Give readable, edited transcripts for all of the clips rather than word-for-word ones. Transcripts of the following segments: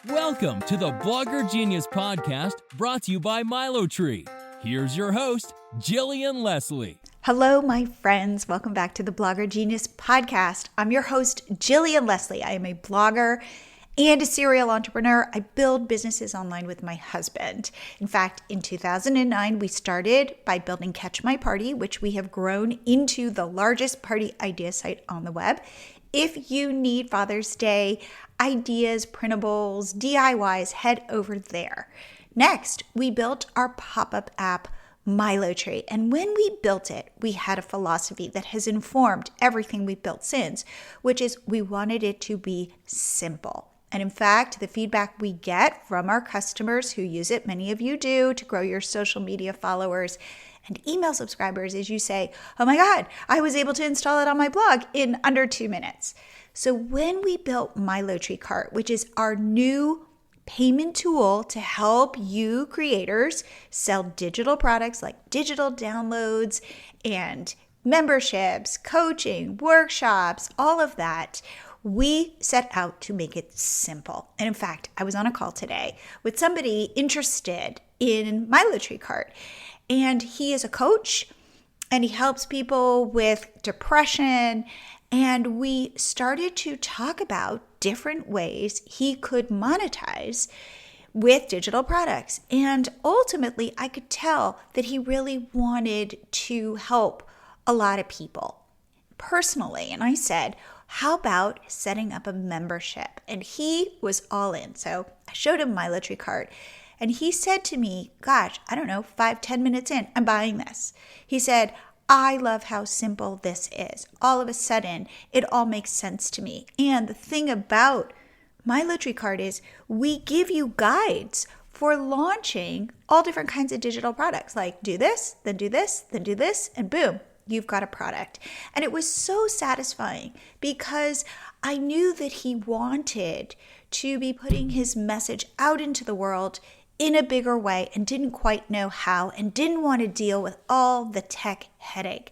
Welcome to the Blogger Genius Podcast, brought to you by Milo Tree. Here's your host, Jillian Leslie. Hello, my friends. Welcome back to the Blogger Genius Podcast. I'm your host, Jillian Leslie. I am a blogger and a serial entrepreneur. I build businesses online with my husband. In fact, in 2009, we started by building Catch My Party, which we have grown into the largest party idea site on the web. If you need Father's Day ideas, printables, DIYs, head over there. Next, we built our pop-up app, Milo Tree. And when we built it, we had a philosophy that has informed everything we've built since, which is we wanted it to be simple. And in fact, the feedback we get from our customers who use it, many of you do, to grow your social media followers and email subscribers, is you say, oh my God, I was able to install it on my blog in under 2 minutes. So when we built Milo Tree Cart, which is our new payment tool to help you creators sell digital products like digital downloads and memberships, coaching, workshops, all of that, we set out to make it simple. And in fact, I was on a call today with somebody interested in Milo Tree Cart. And he is a coach and he helps people with depression. And we started to talk about different ways he could monetize with digital products. And ultimately, I could tell that he really wanted to help a lot of people personally. And I said, how about setting up a membership? And he was all in. So I showed him Milo Tree Cart. And he said to me, gosh, I don't know, 5-10 minutes in, I'm buying this. He said, I love how simple this is. All of a sudden, it all makes sense to me. And the thing about Milo Tree Cart is we give you guides for launching all different kinds of digital products, like do this, then do this, then do this, and boom, you've got a product. And it was so satisfying because I knew that he wanted to be putting his message out into the world in a bigger way and didn't quite know how and didn't want to deal with all the tech headache.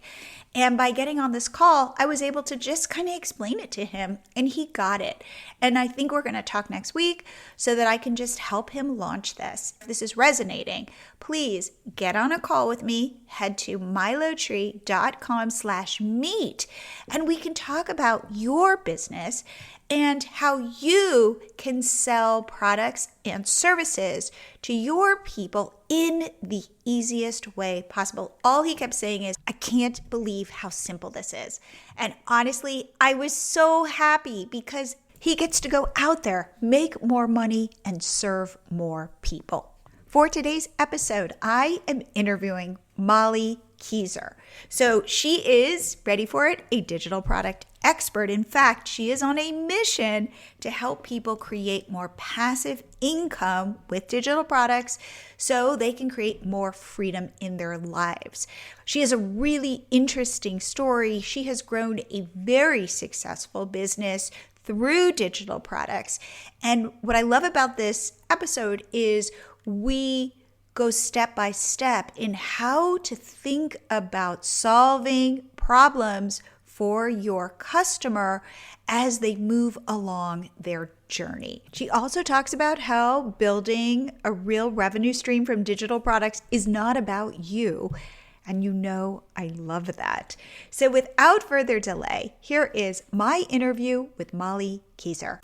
And by getting on this call, I was able to just kind of explain it to him and he got it. And I think we're going to talk next week so that I can just help him launch this. If this is resonating, please get on a call with me, head to milotree.com/meet, and we can talk about your business and how you can sell products and services to your people in the easiest way possible. All he kept saying is, I can't believe how simple this is. And honestly, I was so happy because he gets to go out there, make more money, and serve more people. For today's episode, I am interviewing Molly Keyser. So she is, ready for it, a digital product expert. In fact, she is on a mission to help people create more passive income with digital products so they can create more freedom in their lives. She has a really interesting story. She has grown a very successful business through digital products. And what I love about this episode is we go step by step in how to think about solving problems for your customer as they move along their journey. She also talks about how building a real revenue stream from digital products is not about you. And you know I love that. So without further delay, here is my interview with Molly Keyser.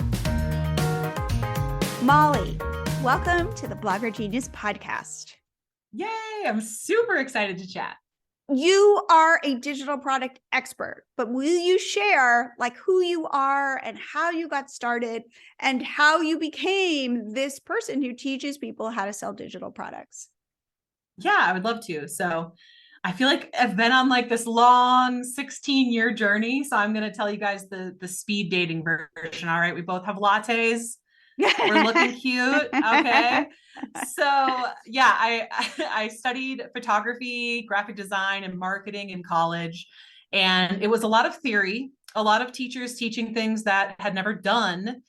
Molly, welcome to the Blogger Genius Podcast. Yay! I'm super excited to chat. You are a digital product expert, but will you share like who you are and how you got started and how you became this person who teaches people how to sell digital products? Yeah, I would love to. So I feel like I've been on like this long 16-year journey. So I'm going to tell you guys the speed dating version. All right. We both have lattes. We're looking cute. Okay. So yeah, I studied photography, graphic design, and marketing in college. And it was a lot of theory, a lot of teachers teaching things that had never done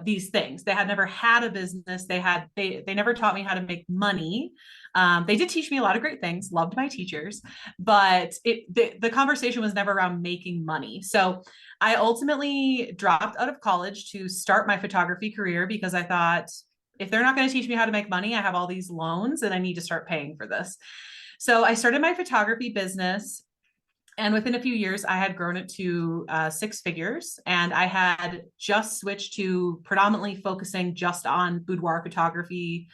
these things. They had never had a business. They never taught me how to make money. They did teach me a lot of great things, loved my teachers, but the conversation was never around making money. So I ultimately dropped out of college to start my photography career because I thought, if they're not going to teach me how to make money, I have all these loans and I need to start paying for this. So I started my photography business. And within a few years, I had grown it to 6 figures, and I had just switched to predominantly focusing just on boudoir photography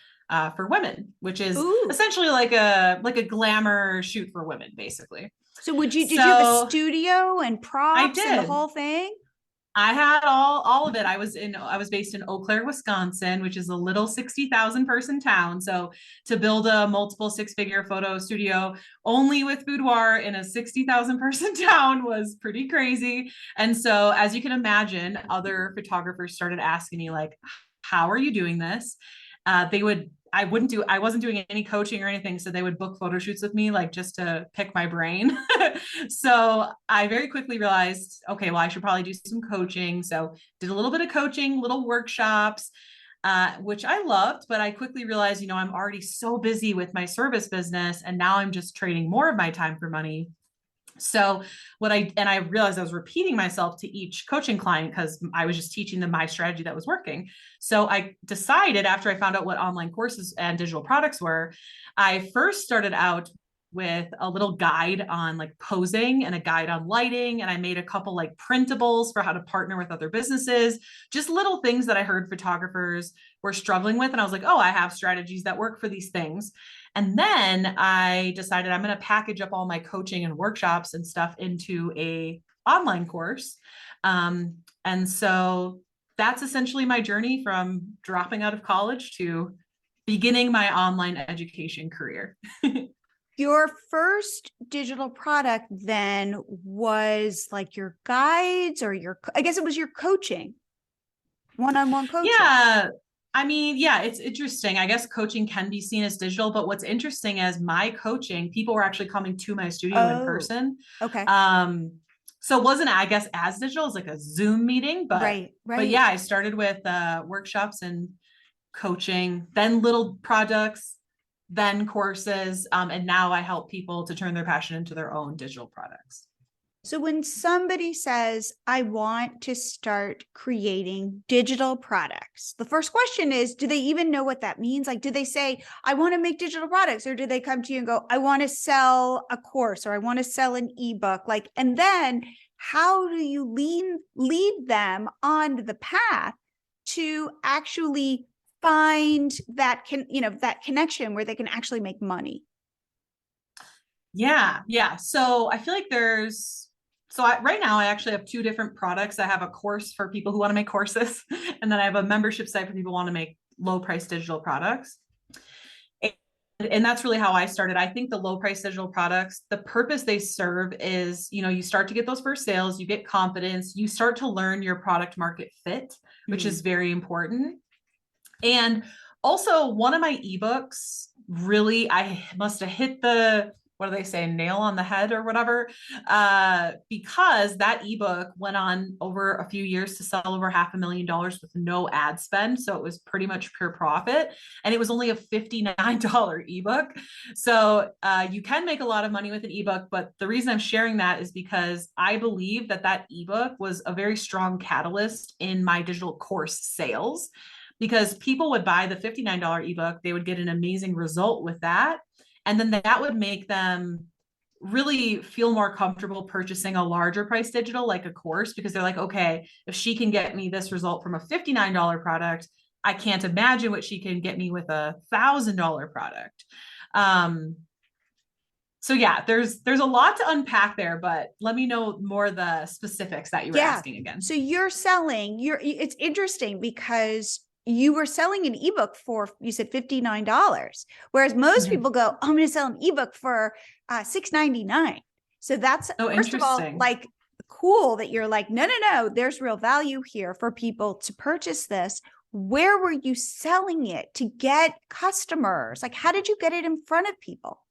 for women, which is essentially like a glamour shoot for women, basically. So did you have a studio and props and the whole thing? I had all of it. I was based in Eau Claire, Wisconsin, which is a little 60,000 person town. So to build a multiple 6-figure photo studio only with boudoir in a 60,000 person town was pretty crazy. And so, as you can imagine, other photographers started asking me, like, how are you doing this? I wasn't doing any coaching or anything. So they would book photo shoots with me, like, just to pick my brain. So I very quickly realized, okay, well, I should probably do some coaching. So did a little bit of coaching, little workshops, which I loved, but I quickly realized, I'm already so busy with my service business, and now I'm just trading more of my time for money. So I realized I was repeating myself to each coaching client because I was just teaching them my strategy that was working. So I decided, after I found out what online courses and digital products were, I first started out with a little guide on like posing and a guide on lighting. And I made a couple like printables for how to partner with other businesses, just little things that I heard photographers were struggling with. And I was like, oh, I have strategies that work for these things. And then I decided I'm going to package up all my coaching and workshops and stuff into a online course. And so that's essentially my journey from dropping out of college to beginning my online education career. Your first digital product then was like your guides or I guess it was your coaching, one-on-one coaching. Yeah. I mean, yeah, it's interesting. I guess coaching can be seen as digital, but what's interesting is my coaching, people were actually coming to my studio in person. Okay. So it wasn't, I guess, as digital as like a Zoom meeting, but right. But yeah, I started with workshops and coaching, then little products, then courses, and now I help people to turn their passion into their own digital products. So when somebody says, I want to start creating digital products, the first question is, do they even know what that means? Like, do they say, I want to make digital products? Or do they come to you and go, I want to sell a course, or I want to sell an ebook? Like, and then how do you lead them on the path to actually find that that connection where they can actually make money? Yeah. So I feel like right now I actually have 2 different products. I have a course for people who want to make courses, and then I have a membership site for people who want to make low price digital products. And that's really how I started. I think the low price digital products, the purpose they serve is, you start to get those first sales, you get confidence, you start to learn your product market fit, which is very important. And also, one of my ebooks, really, I must have hit what do they say, nail on the head or whatever, because that ebook went on over a few years to sell over $500,000 with no ad spend. So it was pretty much pure profit. And it was only a $59 ebook. So you can make a lot of money with an ebook. But the reason I'm sharing that is because I believe that ebook was a very strong catalyst in my digital course sales, because people would buy the $59 ebook, they would get an amazing result with that. And then that would make them really feel more comfortable purchasing a larger price digital, like a course, because they're like, okay, if she can get me this result from a $59 product, I can't imagine what she can get me with a $1,000 product. So yeah, there's a lot to unpack there, but let me know more of the specifics that you were asking again. So it's interesting because you were selling an ebook for, you said $59, whereas most people go, I'm going to sell an ebook for $6.99. So that's, first of all, like, cool that you're like, no, there's real value here for people to purchase this. Where were you selling it to get customers? Like, how did you get it in front of people?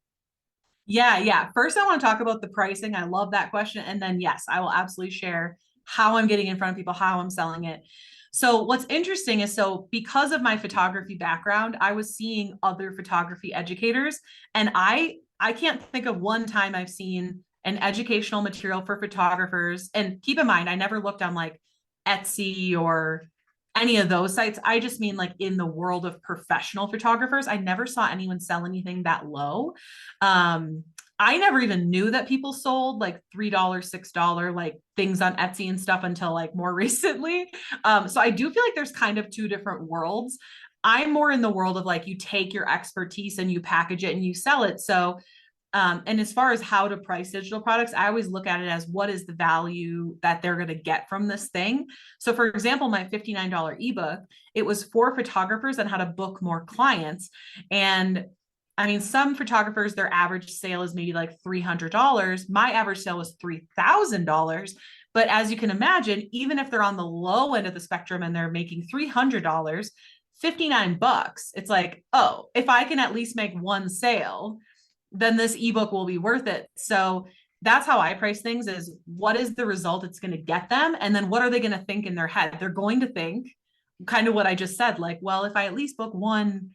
Yeah. First, I want to talk about the pricing. I love that question. And then, yes, I will absolutely share how I'm getting in front of people, how I'm selling it. So what's interesting is, so because of my photography background, I was seeing other photography educators, and I can't think of one time I've seen an educational material for photographers. And keep in mind, I never looked on like Etsy or any of those sites. I just mean like in the world of professional photographers, I never saw anyone sell anything that low. I never even knew that people sold like $3, $6 like things on Etsy and stuff until like more recently. So I do feel like there's kind of two different worlds. I'm more in the world of like, you take your expertise and you package it and you sell it. So and as far as how to price digital products, I always look at it as what is the value that they're going to get from this thing. So for example, my $59 ebook, it was for photographers and how to book more clients. And I mean, some photographers, their average sale is maybe like $300. My average sale was $3,000. But as you can imagine, even if they're on the low end of the spectrum and they're making $300, $59, it's like, oh, if I can at least make one sale, then this ebook will be worth it. So that's how I price things, is what is the result it's going to get them? And then what are they going to think in their head? They're going to think kind of what I just said, like, well, if I at least book one,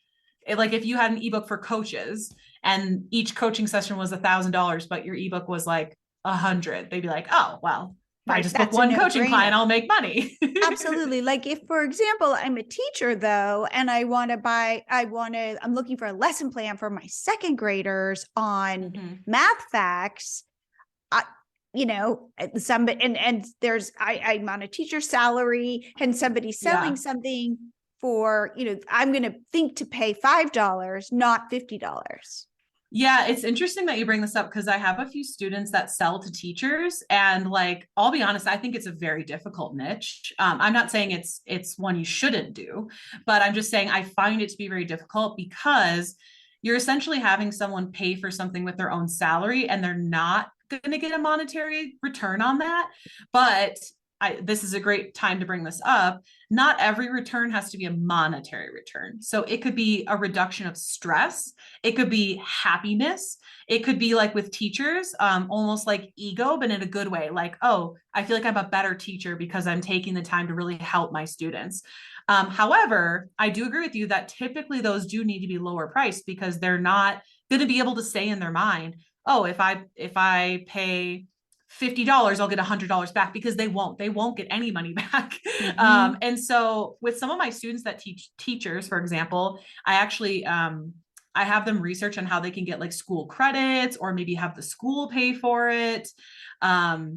like if you had an ebook for coaches and each coaching session was $1,000, but your ebook was like 100, they'd be like, oh, well, if I just book one coaching client, I'll make money. Absolutely. Like if, for example, I'm a teacher though, and I'm looking for a lesson plan for my second graders on math facts. I'm on a teacher salary, and somebody's selling something for, I'm going to think to pay $5, not $50. Yeah, it's interesting that you bring this up, because I have a few students that sell to teachers, and like, I'll be honest, I think it's a very difficult niche. I'm not saying it's one you shouldn't do, but I'm just saying I find it to be very difficult, because you're essentially having someone pay for something with their own salary, and they're not going to get a monetary return on that. But this is a great time to bring this up. Not every return has to be a monetary return. So it could be a reduction of stress. It could be happiness. It could be like with teachers, almost like ego, but in a good way. Like, oh, I feel like I'm a better teacher because I'm taking the time to really help my students. However, I do agree with you that typically those do need to be lower priced, because they're not going to be able to say in their mind, oh, if I pay $50, I'll get $100 back, because they won't get any money back. And so with some of my students that teach teachers, for example, I actually, I have them research on how they can get like school credits, or maybe have the school pay for it. I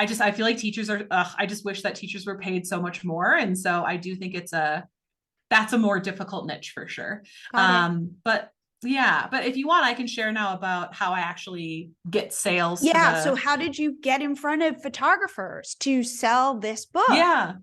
feel like teachers are, I just wish that teachers were paid so much more. And so I do think that's a more difficult niche for sure. But yeah, but if you want, I can share now about how I actually get sales. Yeah. So how did you get in front of photographers to sell this book? Yeah.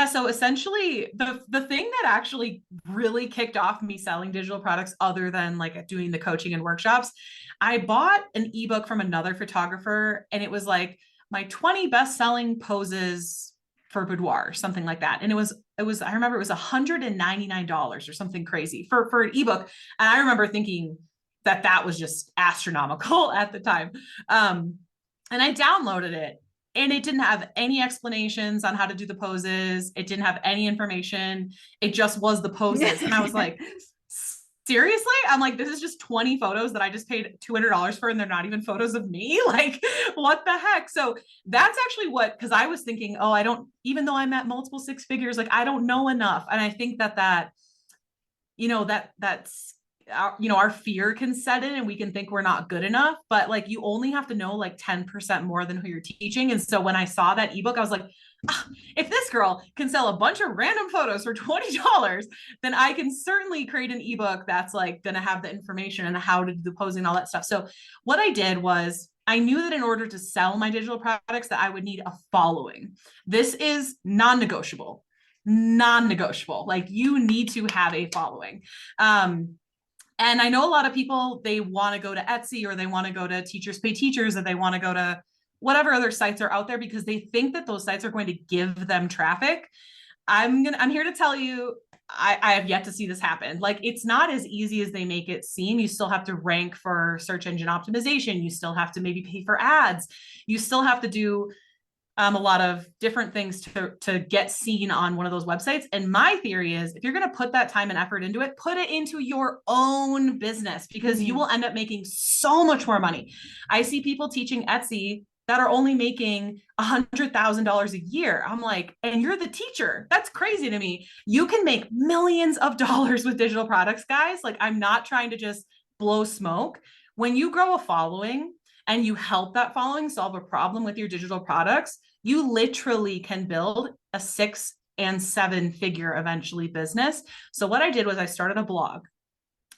So essentially the thing that actually really kicked off me selling digital products, other than like doing the coaching and workshops, I bought an ebook from another photographer, and it was like my 20 best-selling poses for boudoir, something like that. And it was, I remember it was $199 or something crazy for an ebook. And I remember thinking that was just astronomical at the time. And I downloaded it, and it didn't have any explanations on how to do the poses. It didn't have any information. It just was the poses. And I was like, seriously? I'm like, this is just 20 photos that I just paid $200 for, and they're not even photos of me. Like, what the heck? So that's actually because I was thinking, oh, even though I'm at multiple six figures, like I don't know enough. And I think that's, our fear can set in, and we can think we're not good enough, but like, you only have to know like 10% more than who you're teaching. And so when I saw that ebook, I was like, if this girl can sell a bunch of random photos for $20, then I can certainly create an ebook that's like going to have the information and how to do the posing and all that stuff. So what I did was, I knew that in order to sell my digital products, that I would need a following. This is non-negotiable. Like, you need to have a following. And I know a lot of people, they want to go to Etsy, or they want to go to Teachers Pay Teachers, or they want to go to whatever other sites are out there, because they think that those sites are going to give them traffic. I'm here to tell you, I have yet to see this happen. Like, it's not as easy as they make it seem. You still have to rank for search engine optimization. You still have to maybe pay for ads. You still have to do a lot of different things to get seen on one of those websites. And my theory is if you're going to put that time and effort into it, put it into your own business, because you will end up making so much more money. I see people teaching Etsy that are only making $100,000 a year. I'm like, and you're the teacher. That's crazy to me. You can make millions of dollars with digital products, guys. Like, I'm not trying to just blow smoke. When you grow a following and you help that following solve a problem with your digital products, you literally can build a 6 and 7 figure eventually business. So what I did was I started a blog.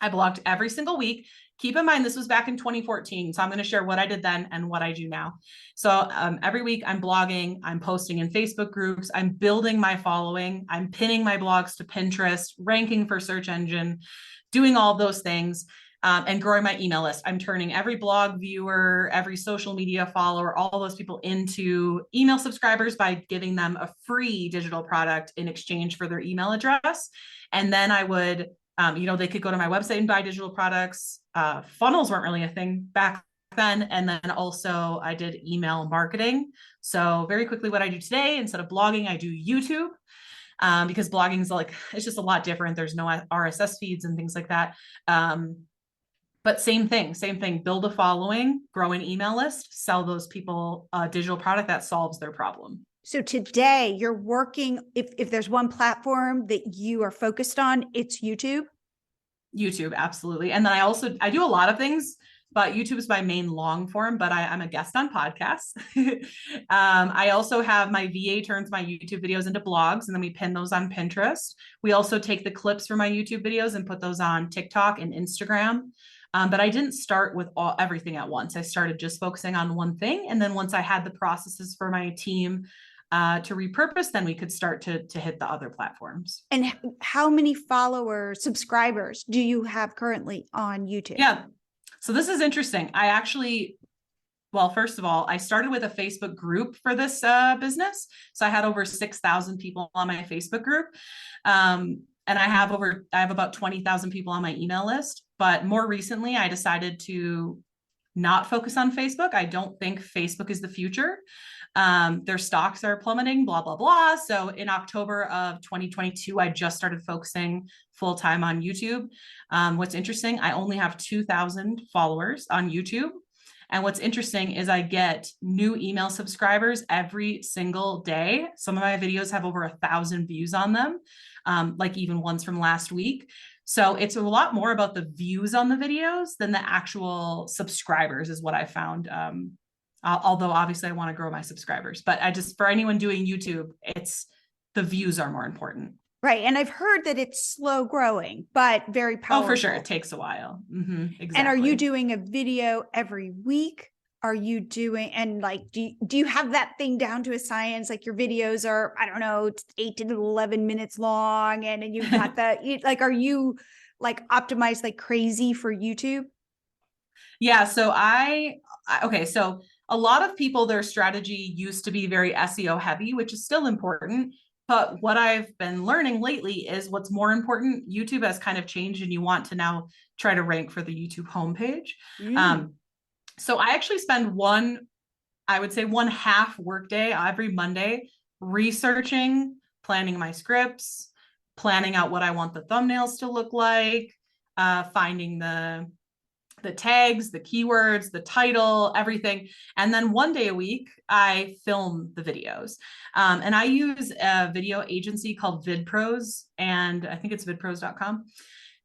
I blogged every single week. Keep in mind, this was back in 2014. So I'm going to share what I did then and what I do now. So every week I'm blogging, I'm posting in Facebook groups, I'm building my following, I'm pinning my blogs to Pinterest, ranking for search engine, doing all of those things. And growing my email list. I'm turning every blog viewer, every social media follower, all those people into email subscribers by giving them a free digital product in exchange for their email address. And then I would, they could go to my website and buy digital products. Funnels weren't really a thing back then. And then also I did email marketing. So very quickly, what I do today, instead of blogging, I do YouTube. Because blogging is it's just a lot different. There's no RSS feeds and things like that. But same thing, build a following, grow an email list, sell those people a digital product that solves their problem. So today you're working, if there's one platform that you are focused on, it's YouTube? YouTube, absolutely. And then I do a lot of things, but YouTube is my main long form, but I'm a guest on podcasts. I also have my VA turns my YouTube videos into blogs, and then we pin those on Pinterest. We also take the clips from my YouTube videos and put those on TikTok and Instagram. But I didn't start with everything at once. I started just focusing on one thing. And then once I had the processes for my team to repurpose, then we could start to hit the other platforms. And how many subscribers do you have currently on YouTube? Yeah. So this is interesting. First of all, I started with a Facebook group for this business. So I had over 6,000 people on my Facebook group. And I have about 20,000 people on my email list. But more recently, I decided to not focus on Facebook. I don't think Facebook is the future. Their stocks are plummeting, blah, blah, blah. So in October of 2022, I just started focusing full-time on YouTube. What's interesting, I only have 2,000 followers on YouTube. And what's interesting is I get new email subscribers every single day. Some of my videos have over 1,000 views on them, like even ones from last week. So it's a lot more about the views on the videos than the actual subscribers is what I found. Although obviously I want to grow my subscribers, but for anyone doing YouTube, the views are more important. Right. And I've heard that it's slow growing, but very powerful. Oh, for sure. It takes a while. Mm-hmm, exactly. And are you doing a video every week? Are you doing, and do you have that thing down to a science? Like your videos are, I don't know, 8 to 11 minutes long. And you've got are you optimized like crazy for YouTube? Yeah. So so a lot of people, their strategy used to be very SEO heavy, which is still important. But what I've been learning lately is what's more important. YouTube has kind of changed, and you want to now try to rank for the YouTube homepage. So I actually spend one half workday every Monday researching, planning my scripts, planning out what I want the thumbnails to look like, finding the tags, the keywords, the title, everything. And then one day a week, I film the videos. And I use a video agency called VidPros, and I think it's vidpros.com.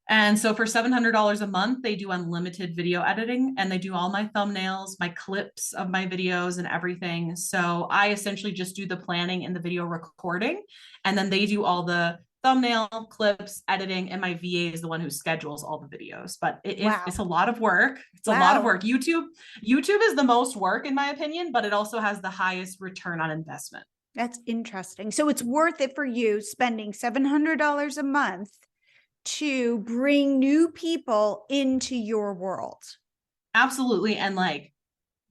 And so for $700 a month, they do unlimited video editing, and they do all my thumbnails, my clips of my videos and everything. So I essentially just do the planning and the video recording, and then they do all the thumbnail clips, editing, and my VA is the one who schedules all the videos. But it's a lot of work. It's a lot of work. YouTube is the most work in my opinion, but it also has the highest return on investment. That's interesting. So it's worth it for you spending $700 a month to bring new people into your world. Absolutely. And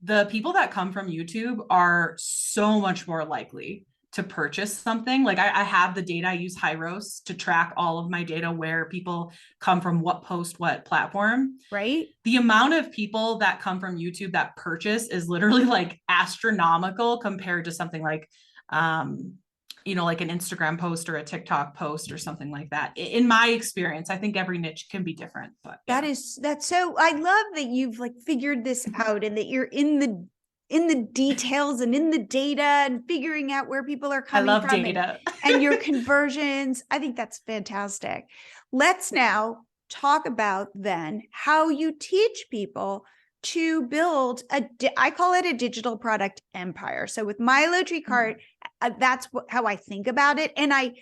the people that come from YouTube are so much more likely to purchase something. Like I have the data. I use Hyros to track all of my data, where people come from, what post, what platform. Right. The amount of people that come from YouTube that purchase is literally like astronomical compared to something like, like an Instagram post or a TikTok post or something like that. In my experience, I think every niche can be different, but yeah. That's so, I love that you've like figured this out and that you're in the details and in the data and figuring out where people are I coming love from data. and your conversions. I think that's fantastic. Let's now talk about then how you teach people to build I call it a digital product empire. So with Milo Tree Cart, that's how I think about it. And I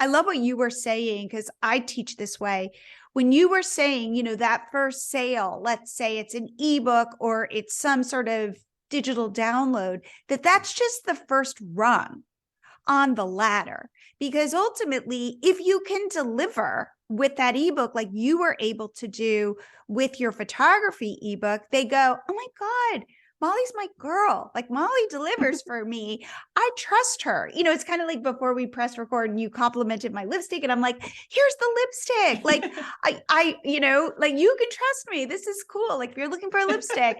love what you were saying, because I teach this way. When you were saying, that first sale, let's say it's an ebook or it's some sort of digital download, that's just the first rung on the ladder. Because ultimately, if you can deliver with that ebook, like you were able to do with your photography ebook, they go, oh my God, Molly's my girl. Like Molly delivers for me. I trust her. It's kind of like before we press record and you complimented my lipstick and I'm like, here's the lipstick. Like like you can trust me. This is cool. Like if you're looking for a lipstick.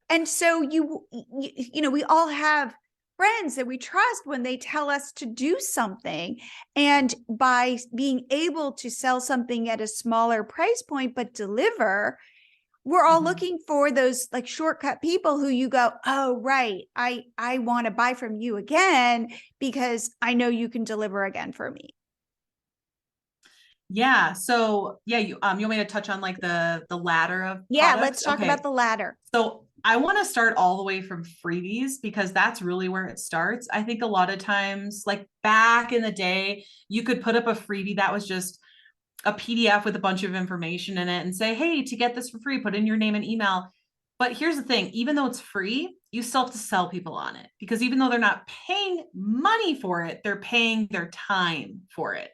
And so we all have friends that we trust when they tell us to do something. And by being able to sell something at a smaller price point, but deliver, we're all looking for those like shortcut people who you go, oh, right. I want to buy from you again because I know you can deliver again for me. Yeah. So yeah, you want me to touch on like the ladder of Yeah, products? let's talk about the ladder. So I want to start all the way from freebies because that's really where it starts. I think a lot of times, like back in the day, you could put up a freebie that was just a PDF with a bunch of information in it and say, hey, to get this for free, put in your name and email. But here's the thing, even though it's free, you still have to sell people on it, because even though they're not paying money for it, they're paying their time for it.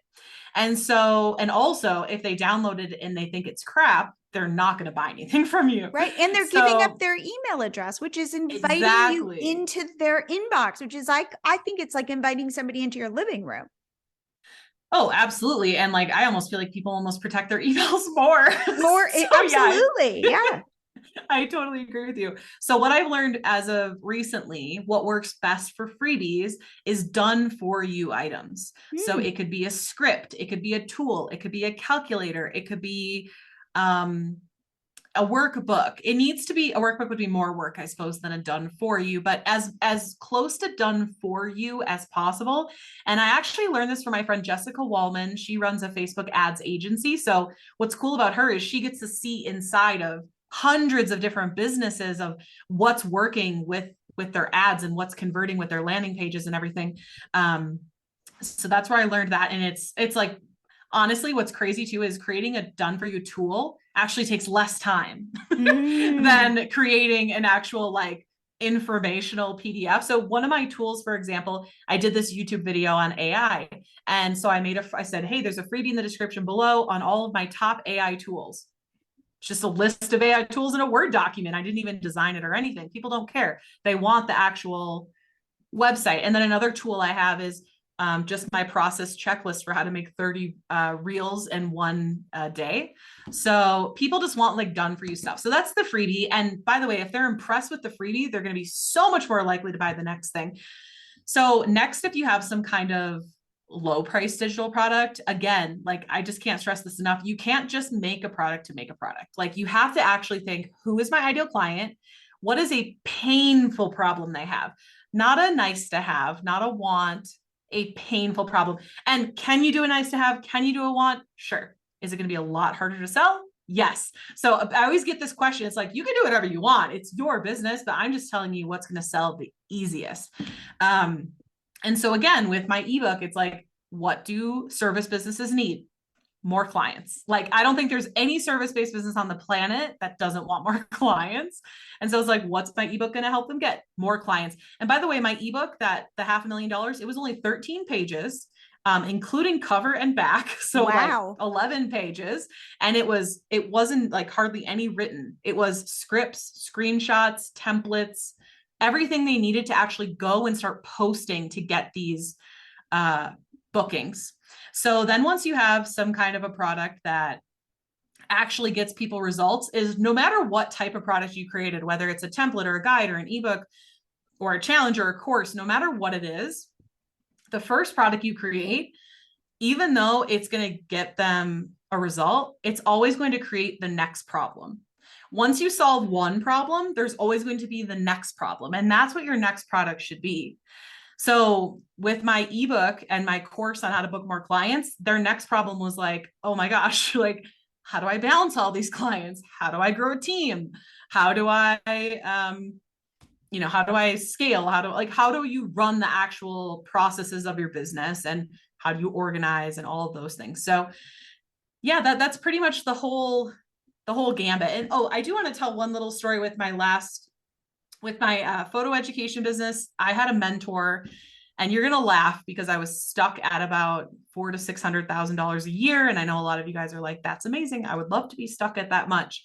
And so, and also if they download it and they think it's crap, they're not going to buy anything from you. Right. And they're giving up their email address, which is inviting you into their inbox, which is like, I think it's like inviting somebody into your living room. Oh, absolutely. And like, I almost feel like people almost protect their emails more. Absolutely. Yeah. I totally agree with you. So what I've learned as of recently, what works best for freebies is done for you items. So it could be a script, it could be a tool, it could be a calculator, it could be a workbook. It needs to be, a workbook would be more work, I suppose, than a done for you, but as close to done for you as possible. And I actually learned this from my friend Jessica Wallman. She runs a Facebook ads agency. So what's cool about her is she gets to see inside of hundreds of different businesses of what's working with their ads and what's converting with their landing pages and everything. So that's where I learned that. And it's like, honestly, what's crazy too is creating a done for you tool actually takes less time than creating an actual like informational PDF. So one of my tools, for example, I did this YouTube video on AI. And so I said, hey, there's a freebie in the description below on all of my top AI tools. It's just a list of AI tools in a Word document. I didn't even design it or anything. People don't care. They want the actual website. And then another tool I have is just my process checklist for how to make 30 reels in one day. So people just want like done for you stuff. So that's the freebie. And by the way, if they're impressed with the freebie, they're going to be so much more likely to buy the next thing. So next, if you have some kind of low price digital product, again, like I just can't stress this enough. You can't just make a product to make a product. Like you have to actually think, who is my ideal client? What is a painful problem they have? Not a nice to have, not a want, a painful problem. And can you do a nice to have? Can you do a want? Sure. Is it going to be a lot harder to sell? Yes. So I always get this question. It's like, you can do whatever you want. It's your business, but I'm just telling you what's going to sell the easiest. And so again, with my ebook, it's like, what do service businesses need? More clients. Like, I don't think there's any service-based business on the planet that doesn't want more clients. And so it's like, what's my ebook going to help them get? More clients. And by the way, my ebook, that the $500,000, it was only 13 pages, including cover and back. So wow. Like 11 pages. And it wasn't like hardly any written. It was scripts, screenshots, templates, everything they needed to actually go and start posting to get these bookings. So then once you have some kind of a product that actually gets people results, is no matter what type of product you created, whether it's a template or a guide or an ebook or a challenge or a course, no matter what it is, the first product you create, even though it's going to get them a result, it's always going to create the next problem. Once you solve one problem, there's always going to be the next problem. And that's what your next product should be. So with my ebook and my course on how to book more clients, their next problem was like, oh my gosh, like, how do I balance all these clients? How do I grow a team? How do I, how do I scale? How do you run the actual processes of your business, and how do you organize and all of those things? So yeah, that's pretty much the whole gambit. And I do want to tell one little story with my photo education business. I had a mentor, and you're going to laugh because I was stuck at about $400,000 to $600,000 a year. And I know a lot of you guys are like, that's amazing. I would love to be stuck at that much,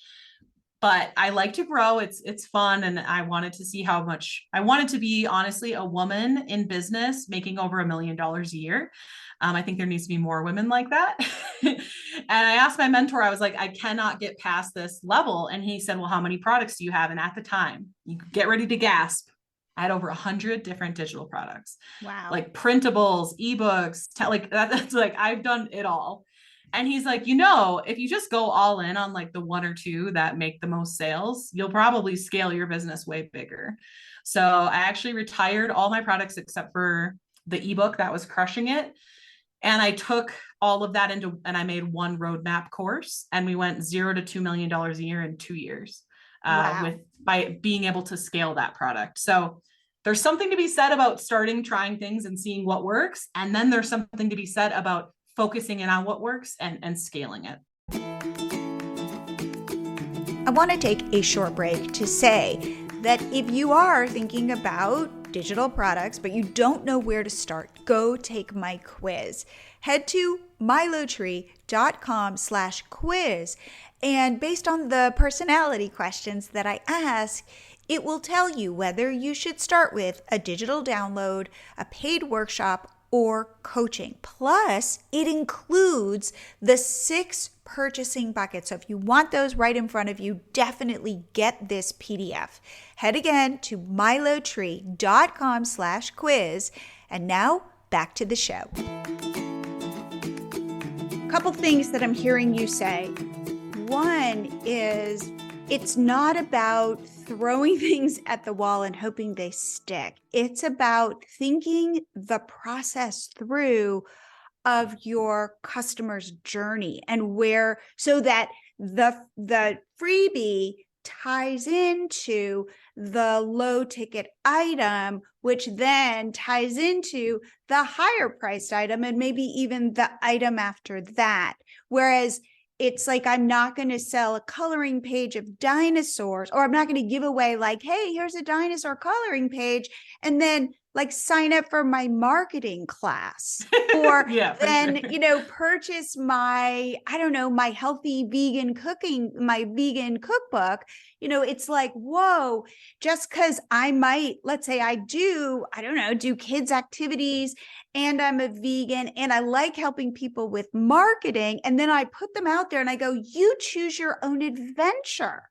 but I like to grow. It's fun. And I wanted to see how much I wanted to be, honestly, a woman in business making over $1 million a year. I think there needs to be more women like that. And I asked my mentor, I was like, I cannot get past this level. And he said, well, how many products do you have? And at the time, you could get ready to gasp, I had over 100 different digital products. Wow. Like printables, ebooks, that's like, I've done it all. And he's like, if you just go all in on like the one or two that make the most sales, you'll probably scale your business way bigger. So I actually retired all my products except for the ebook that was crushing it. And I took all of that and I made one roadmap course, and we went $0 to $2 million a year in 2 years by being able to scale that product. So there's something to be said about trying things and seeing what works. And then there's something to be said about focusing in on what works and scaling it. I want to take a short break to say that if you are thinking about digital products, but you don't know where to start, go take my quiz. Head to milotree.com/quiz. And based on the personality questions that I ask, it will tell you whether you should start with a digital download, a paid workshop, or coaching. Plus, it includes the 6 purchasing buckets. So if you want those right in front of you, definitely get this PDF. Head again to milotree.com/quiz. And now back to the show. Couple things that I'm hearing you say. One is, it's not about throwing things at the wall and hoping they stick. It's about thinking the process through of your customer's journey and so that the freebie ties into the low ticket item, which then ties into the higher priced item and maybe even the item after that. Whereas it's like, I'm not going to sell a coloring page of dinosaurs, or I'm not going to give away like, hey, here's a dinosaur coloring page, and then like sign up for my marketing class, or purchase my healthy vegan cooking, my vegan cookbook. It's like, whoa, just because I might, let's say I do kids activities and I'm a vegan and I like helping people with marketing. And then I put them out there and I go, you choose your own adventure.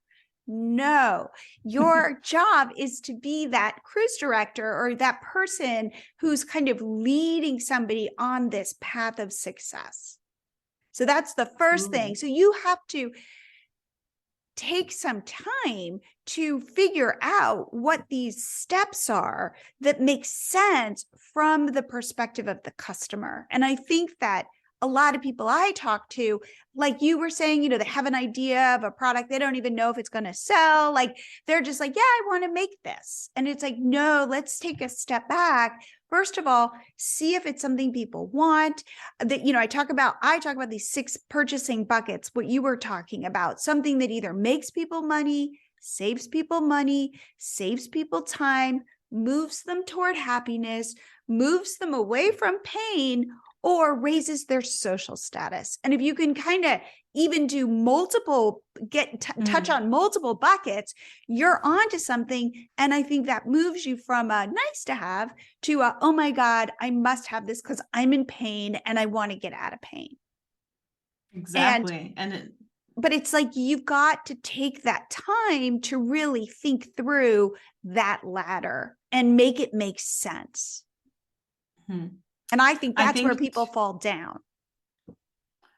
No, your job is to be that cruise director or that person who's kind of leading somebody on this path of success. So that's the first thing. So you have to take some time to figure out what these steps are that make sense from the perspective of the customer. And I think that a lot of people I talk to, like you were saying, they have an idea of a product. They don't even know if it's going to sell. Like, they're just like, yeah, I want to make this. And it's like, no, let's take a step back. First of all, see if it's something people want. That, I talk about these 6 purchasing buckets, what you were talking about, something that either makes people money, saves people time, moves them toward happiness, moves them away from pain, or raises their social status. And if you can kind of even do multiple, touch on multiple buckets, you're onto something. And I think that moves you from a nice to have to a, oh my God, I must have this because I'm in pain and I want to get out of pain. Exactly. But it's like, you've got to take that time to really think through that ladder and make it make sense. And I think that's where people fall down.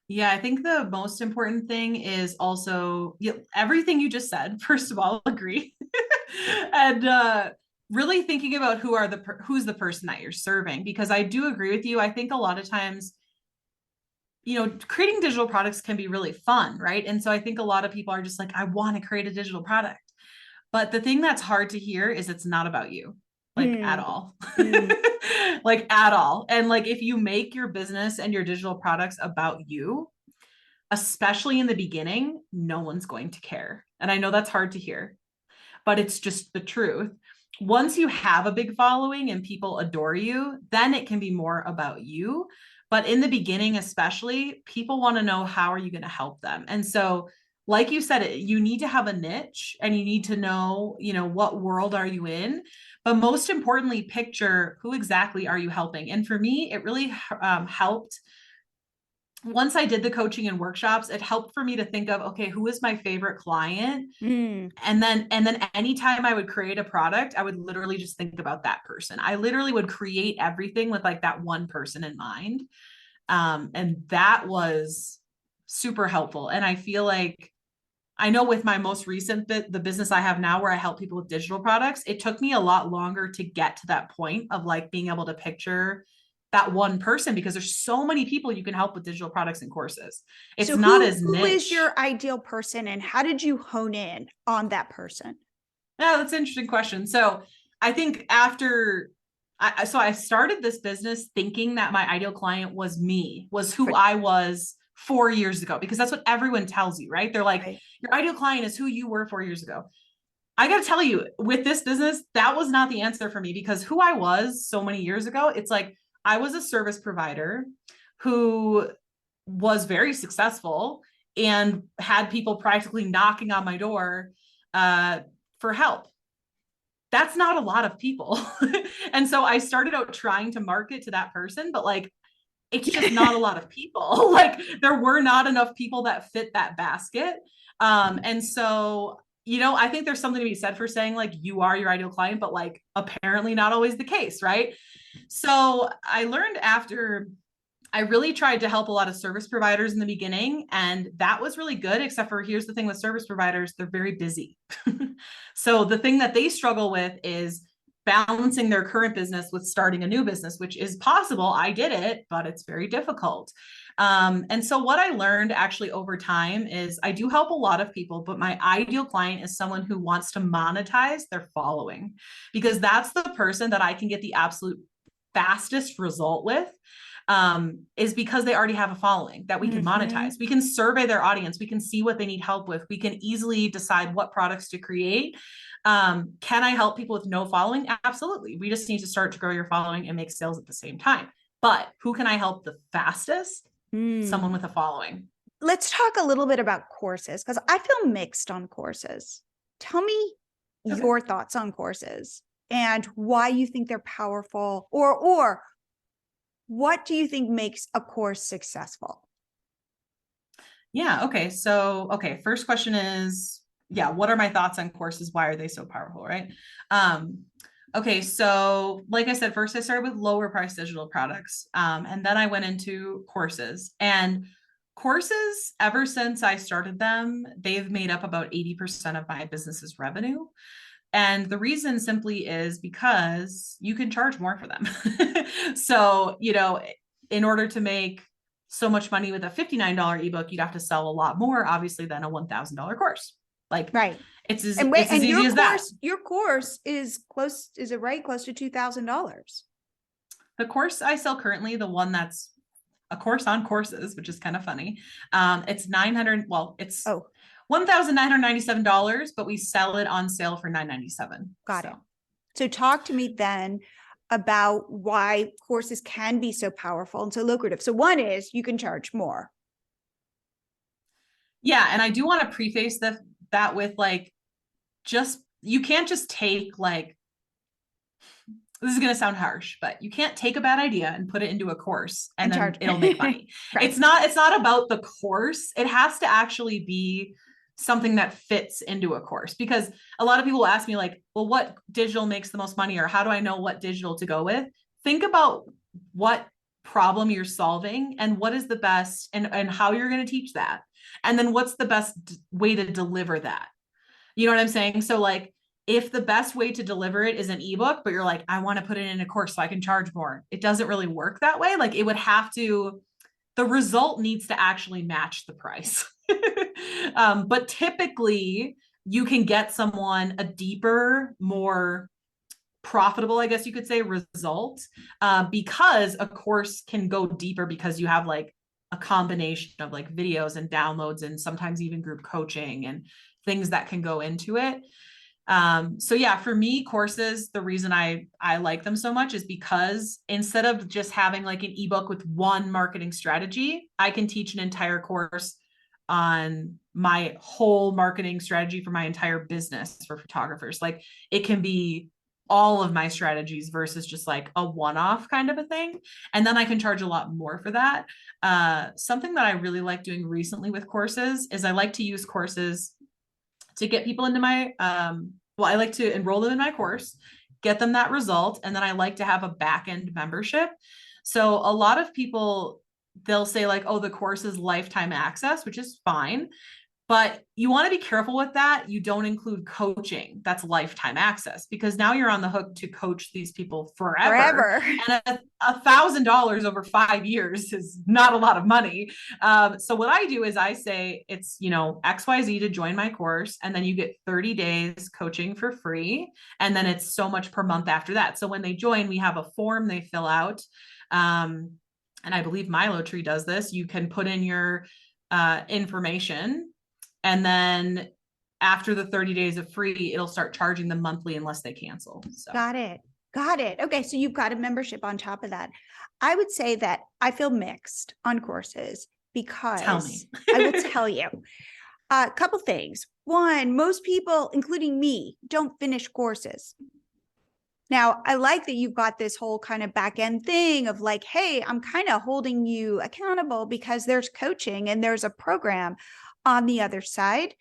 Yeah, I think the most important thing is also everything you just said. First of all, agree. And really thinking about who's the person that you're serving, because I do agree with you. I think a lot of times, creating digital products can be really fun, right? And so I think a lot of people are just like, I want to create a digital product. But the thing that's hard to hear is it's not about you, at all. Like at all. And like, if you make your business and your digital products about you, especially in the beginning, no one's going to care. And I know that's hard to hear, but it's just the truth. Once you have a big following and people adore you, then it can be more about you. But in the beginning, especially, people want to know, how are you going to help them? And so, like you said, you need to have a niche and you need to know, what world are you in? But most importantly, picture who exactly are you helping? And for me, it really helped. Once I did the coaching and workshops, it helped for me to think of, okay, who is my favorite client? And then anytime I would create a product, I would literally just think about that person. I literally would create everything with like that one person in mind. And that was super helpful. And I feel like, I know with my most recent the business I have now, where I help people with digital products, it took me a lot longer to get to that point of like being able to picture that one person, because there's so many people you can help with digital products and courses. It's so not as niche. Who is your ideal person, and how did you hone in on that person? Yeah, that's an interesting question. So I think I started this business thinking that my ideal client was me, was who I was 4 years ago, because that's what everyone tells you, right? They're like, your ideal client is who you were 4 years ago. I got to tell you, with this business, that was not the answer for me, because who I was so many years ago, it's like, I was a service provider who was very successful and had people practically knocking on my door for help. That's not a lot of people. And so I started out trying to market to that person, but like, it's just not a lot of people. Like, there were not enough people that fit that basket. And so, I think there's something to be said for saying like, you are your ideal client, but like, apparently not always the case, right? So I learned after I really tried to help a lot of service providers in the beginning, and that was really good, except for, here's the thing with service providers, they're very busy. So the thing that they struggle with is balancing their current business with starting a new business, which is possible. I did it, but it's very difficult. And so what I learned actually over time is I do help a lot of people, but my ideal client is someone who wants to monetize their following, because that's the person that I can get the absolute fastest result with, is because they already have a following that we can monetize. We can survey their audience. We can see what they need help with. We can easily decide what products to create. Can I help people with no following? Absolutely. We just need to start to grow your following and make sales at the same time. But who can I help the fastest? Someone with a following. Let's talk a little bit about courses, because I feel mixed on courses. Tell me your thoughts on courses and why you think they're powerful, or what do you think makes a course successful? Yeah. Okay. So, first question is, what are my thoughts on courses? Why are they so powerful? Right. Okay. So like I said, first I started with lower price digital products. And then I went into courses, and courses, ever since I started them, they've made up about 80% of my business's revenue. And the reason simply is because you can charge more for them. So, in order to make so much money with a $59 ebook, you'd have to sell a lot more, obviously, than a $1,000 course. Like, right. It's as easy as that. Your course is close, is it right? Close to $2,000. The course I sell currently, the one that's a course on courses, which is kind of funny. It's $1,997, but we sell it on sale for $997. Got it. So talk to me then about why courses can be so powerful and so lucrative. So one is you can charge more. Yeah. And I do want to preface that with like, you can't just take like, this is going to sound harsh, but you can't take a bad idea and put it into a course and then charge. it'll make money. Right. It's not about the course. It has to actually be something that fits into a course, because a lot of people ask me like, well, what digital makes the most money, or how do I know what digital to go with? Think about what problem you're solving and what is the best and how you're going to teach that. And then what's the best way to deliver that? You know what I'm saying? So like, if the best way to deliver it is an ebook, but you're like, I want to put it in a course so I can charge more, it doesn't really work that way. Like it would have to, the result needs to actually match the price. But typically you can get someone a deeper, more profitable, I guess you could say, result, because a course can go deeper because you have like a combination of like videos and downloads and sometimes even group coaching and things that can go into it. So yeah, for me, courses, the reason I like them so much is because instead of just having like an ebook with one marketing strategy, I can teach an entire course on my whole marketing strategy for my entire business for photographers. Like it can be all of my strategies versus just like a one-off kind of a thing. And then I can charge a lot more for that. Something that I really like doing recently with courses is I like to use courses to get people into my, I like to enroll them in my course, get them that result. And then I like to have a back-end membership. So a lot of people, they'll say like, oh, the course is lifetime access, which is fine. But you want to be careful with that. You don't include coaching. That's lifetime access, because now you're on the hook to coach these people forever. And $1,000 over 5 years is not a lot of money. So what I do is I say it's, XYZ to join my course. And then you get 30 days coaching for free. And then it's so much per month after that. So when they join, we have a form they fill out. And I believe MiloTree does this. You can put in your information. And then after the 30 days of free, it'll start charging them monthly unless they cancel. So. Got it. Okay. So you've got a membership on top of that. I would say that I feel mixed on courses because Tell me. I will tell you a couple things. One, most people, including me, don't finish courses. Now, I like that you've got this whole kind of back end thing of like, hey, I'm kind of holding you accountable because there's coaching and there's a program on the other side.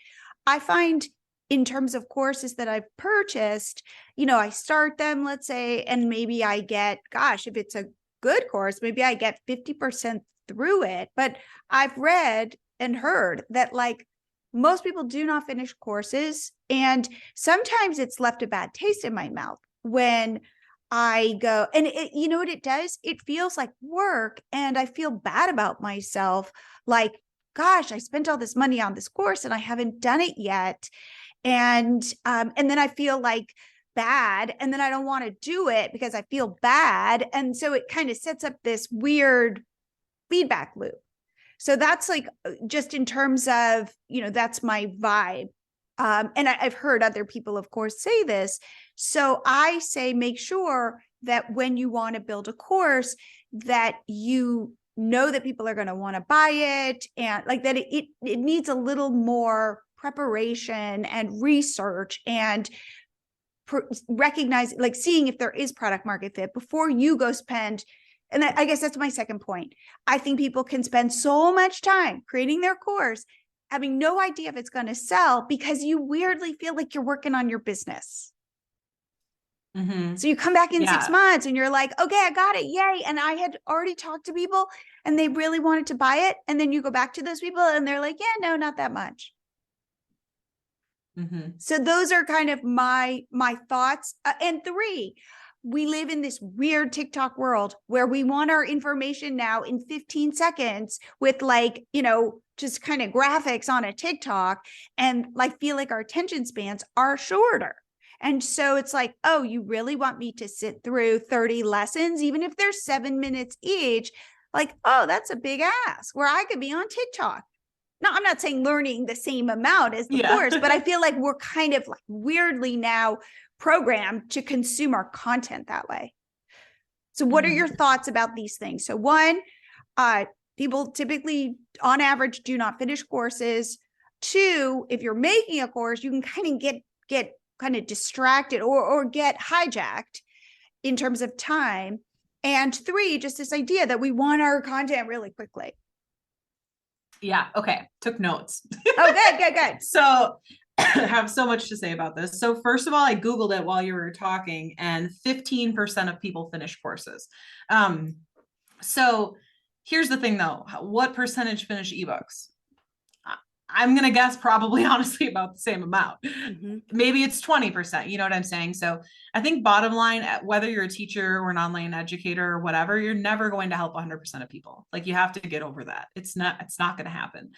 I find in terms of courses that I've purchased, I start them, let's say, and maybe I get, if it's a good course, maybe I get 50% through it. But I've read and heard that like most people do not finish courses. And sometimes it's left a bad taste in my mouth when I go, and you know what it does? It feels like work, and I feel bad about myself. Like, gosh, I spent all this money on this course and I haven't done it yet. And then I feel like bad, and then I don't want to do it because I feel bad. And so it kind of sets up this weird feedback loop. So that's like, just in terms of, that's my vibe. And I've heard other people, of course, say this. So I say, make sure that when you want to build a course, that you know that people are going to want to buy it, and like that it needs a little more preparation and research and recognize, like seeing if there is product market fit before you go spend. And I guess that's my second point. I think people can spend so much time creating their course, having no idea if it's going to sell, because you weirdly feel like you're working on your business. Mm-hmm. So you come back in 6 months and you're like, okay, I got it. Yay. And I had already talked to people and they really wanted to buy it. And then you go back to those people and they're like, yeah, no, not that much. Mm-hmm. So those are kind of my thoughts. And 3, we live in this weird TikTok world where we want our information now in 15 seconds with like, just kind of graphics on a TikTok, and like feel like our attention spans are shorter. And so it's like, oh, you really want me to sit through 30 lessons, even if they're 7 minutes each? Like, oh, that's a big ask, where I could be on TikTok. Now, I'm not saying learning the same amount as the course, but I feel like we're kind of like weirdly now programmed to consume our content that way. So what are your thoughts about these things? So one, people typically on average do not finish courses. Two, if you're making a course, you can kind of get kind of distracted or get hijacked in terms of time. And three, just this idea that we want our content really quickly. Yeah. Okay. Took notes. Oh, good. So I have so much to say about this. So first of all, I Googled it while you were talking, and 15% of people finish courses. So here's the thing though. What percentage finish ebooks? I'm going to guess probably honestly about the same amount. Maybe it's 20%. You know what I'm saying? So I think bottom line, whether you're a teacher or an online educator or whatever, you're never going to help 100% of people. Like you have to get over that. It's not going to happen.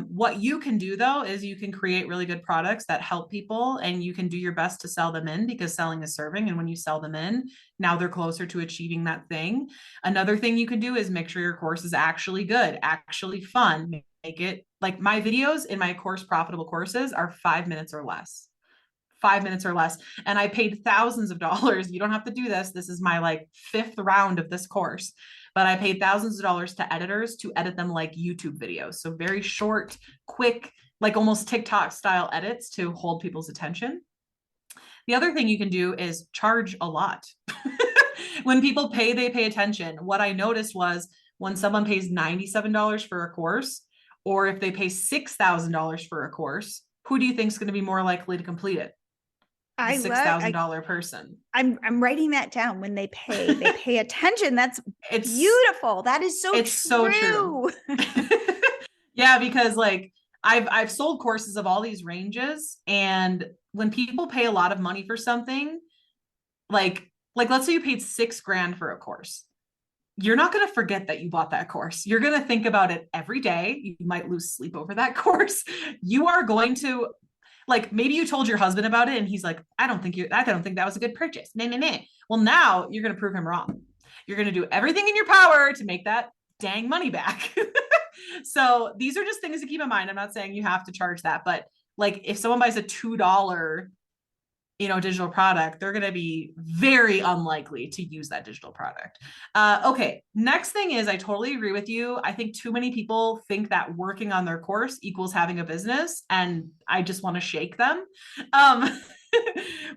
What you can do though, is you can create really good products that help people, and you can do your best to sell them in, because selling is serving. And when you sell them in, now they're closer to achieving that thing. Another thing you can do is make sure your course is actually good, actually fun. Make it like my videos in my course, Profitable Courses, are 5 minutes or less. 5 minutes or less. And I paid thousands of dollars. You don't have to do this. This is my like 5th round of this course, but I paid thousands of dollars to editors to edit them like YouTube videos. So very short, quick, like almost TikTok style edits to hold people's attention. The other thing you can do is charge a lot. When people pay, they pay attention. What I noticed was when someone pays $97 for a course, or if they pay $6,000 for a course, who do you think is going to be more likely to complete it? The $6,000 person. I'm writing that down. When they pay attention. It's beautiful. That is so true. Yeah, because like I've sold courses of all these ranges, and when people pay a lot of money for something, like let's say you paid $6,000 for a course. You're not going to forget that you bought that course. You're going to think about it every day. You might lose sleep over that course. You are going to, like, maybe you told your husband about it and he's like, I don't think that was a good purchase. Nah. Well, now you're going to prove him wrong. You're going to do everything in your power to make that dang money back. So these are just things to keep in mind. I'm not saying you have to charge that, but like if someone buys a $2, digital product, they're going to be very unlikely to use that digital product. Okay. Next thing is, I totally agree with you. I think too many people think that working on their course equals having a business, and I just want to shake them.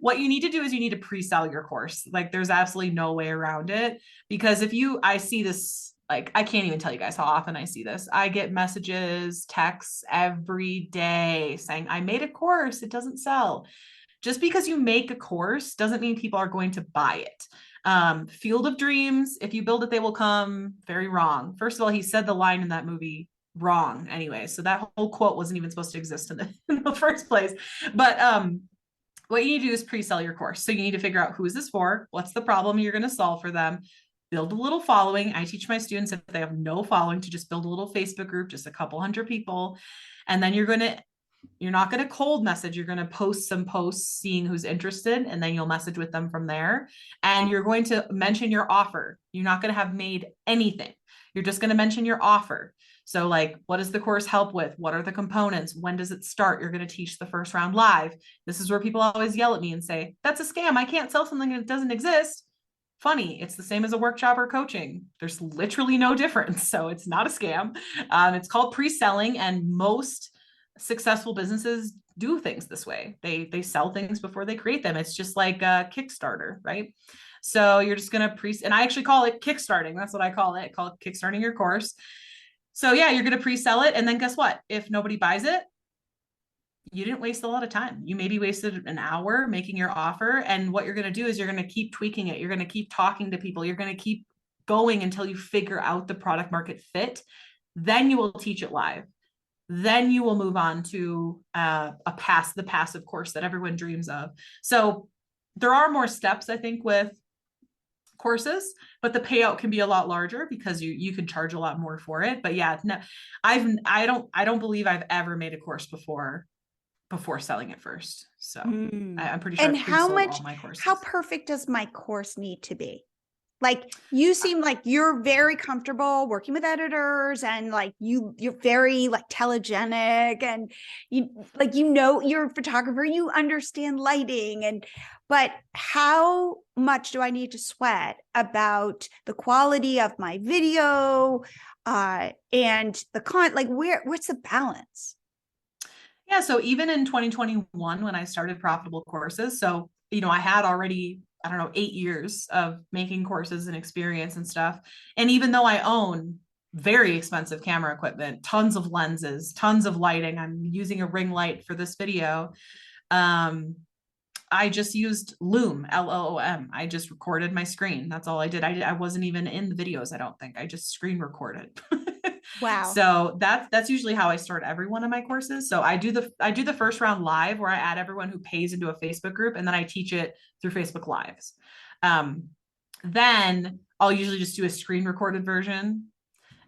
What you need to do is you need to pre-sell your course. Like there's absolutely no way around it, because I see this, like, I can't even tell you guys how often I see this. I get messages, texts every day saying, I made a course, it doesn't sell. Just because you make a course doesn't mean people are going to buy it. Field of Dreams, if you build it, they will come. Very wrong. First of all, he said the line in that movie wrong anyway. So that whole quote wasn't even supposed to exist in the first place. But what you need to do is pre-sell your course. So you need to figure out, who is this for? What's the problem you're going to solve for them? Build a little following. I teach my students, if they have no following, to just build a little Facebook group, just a couple hundred people. And then you're not going to cold message. You're going to post some posts seeing who's interested, and then you'll message with them from there. And you're going to mention your offer. You're not going to have made anything. You're just going to mention your offer. So like, what does the course help with? What are the components? When does it start? You're going to teach the first round live. This is where people always yell at me and say, that's a scam. I can't sell something that doesn't exist. Funny. It's the same as a workshop or coaching. There's literally no difference. So it's not a scam. It's called pre-selling, and most successful businesses do things this way. They sell things before they create them. It's just like a Kickstarter, right? So you're just going to and I actually call it kickstarting. That's what I call it. I call it kickstarting your course. So yeah, you're going to pre-sell it. And then guess what? If nobody buys it, you didn't waste a lot of time. You maybe wasted an hour making your offer. And what you're going to do is you're going to keep tweaking it. You're going to keep talking to people. You're going to keep going until you figure out the product market fit. Then you will teach it live. Then you will move on to the passive course that everyone dreams of. So there are more steps, I think, with courses, but the payout can be a lot larger because you can charge a lot more for it. But yeah, no, I don't believe I've ever made a course before selling it first. So I'm pretty sure. And I've pre-sold all my courses. how perfect does my course need to be? Like you seem like you're very comfortable working with editors and like you're very like telegenic and you're a photographer, you understand lighting but how much do I need to sweat about the quality of my video and the like what's the balance? Yeah. So even in 2021, when I started profitable courses, so, I had already, I don't know, 8 years of making courses and experience and stuff. And even though I own very expensive camera equipment, tons of lenses, tons of lighting, I'm using a ring light for this video. I just used Loom, Loom. I just recorded my screen. That's all I did. I wasn't even in the videos. I don't think I just screen recorded. Wow. So that's usually how I start every one of my courses. So I do the first round live where I add everyone who pays into a Facebook group, and then I teach it through Facebook Lives. Then I'll usually just do a screen recorded version.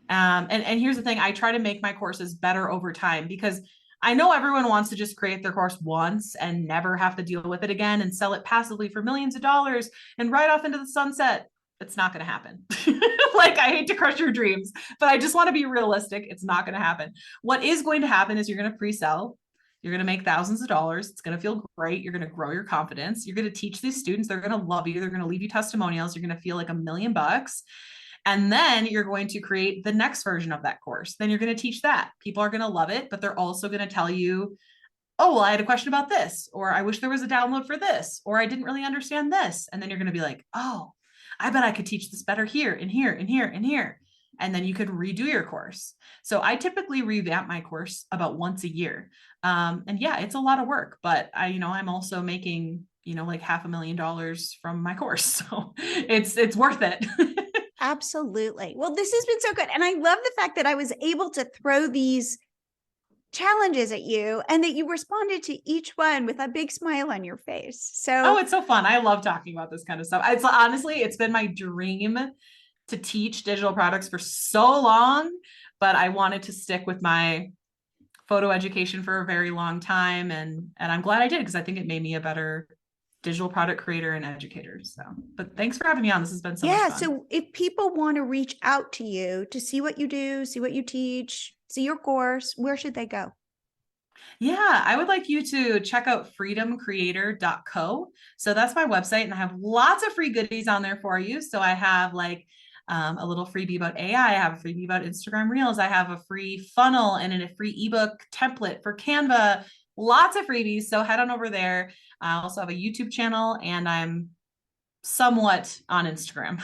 And here's the thing, I try to make my courses better over time because I know everyone wants to just create their course once and never have to deal with it again and sell it passively for millions of dollars and right off into the sunset. It's not going to happen. Like, I hate to crush your dreams, but I just want to be realistic. It's not going to happen. What is going to happen is you're going to pre-sell. You're going to make thousands of dollars. It's going to feel great. You're going to grow your confidence. You're going to teach these students. They're going to love you. They're going to leave you testimonials. You're going to feel like $1,000,000. And then you're going to create the next version of that course. Then you're going to teach that. People are going to love it, but they're also going to tell you, oh, well, I had a question about this, or I wish there was a download for this, or I didn't really understand this. And then you're going to be like, oh, I bet I could teach this better here and here and here and here. And then you could redo your course. So I typically revamp my course about once a year. And yeah, it's a lot of work, but I'm also making, like $500,000 from my course. So it's worth it. Absolutely. Well, this has been so good. And I love the fact that I was able to throw these challenges at you and that you responded to each one with a big smile on your face. So, it's so fun. I love talking about this kind of stuff. It's been my dream to teach digital products for so long, but I wanted to stick with my photo education for a very long time. And I'm glad I did, because I think it made me a better digital product creator and educator. So, but thanks for having me on. This has been so much fun. So if people want to reach out to you to see what you do, see what you teach, see your course, where should they go? Yeah, I would like you to check out freedomcreator.co. So that's my website, and I have lots of free goodies on there for you. So I have like a little freebie about AI. I have a freebie about Instagram Reels. I have a free funnel and a free ebook template for Canva. Lots of freebies. So head on over there. I also have a YouTube channel, and I'm somewhat on Instagram,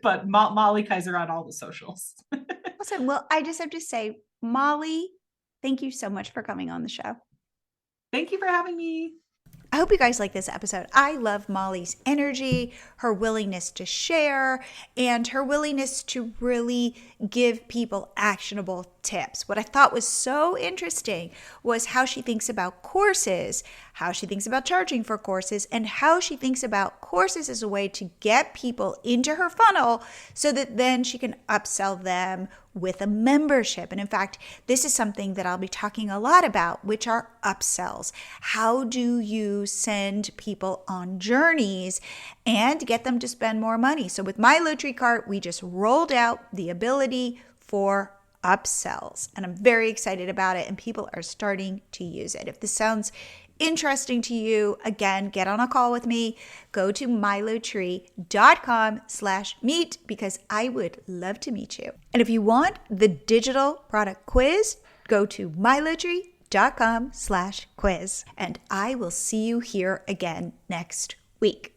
but Molly Kaiser on all the socials. Awesome. Well, I just have to say, Molly, thank you so much for coming on the show. Thank you for having me. I hope you guys like this episode. I love Molly's energy, her willingness to share, and her willingness to really give people actionable tips. What I thought was so interesting was how she thinks about courses, how she thinks about charging for courses, and how she thinks about courses as a way to get people into her funnel so that then she can upsell them with a membership. And in fact, this is something that I'll be talking a lot about, which are upsells. How do you send people on journeys and get them to spend more money? So with my Low-Tree Cart, we just rolled out the ability for upsells, and I'm very excited about it, and people are starting to use it. If this sounds interesting to you, again, get on a call with me. Go to mylowtree.com/meet because I would love to meet you. And if you want the digital product quiz, go to mylowtree.com/quiz. And I will see you here again next week.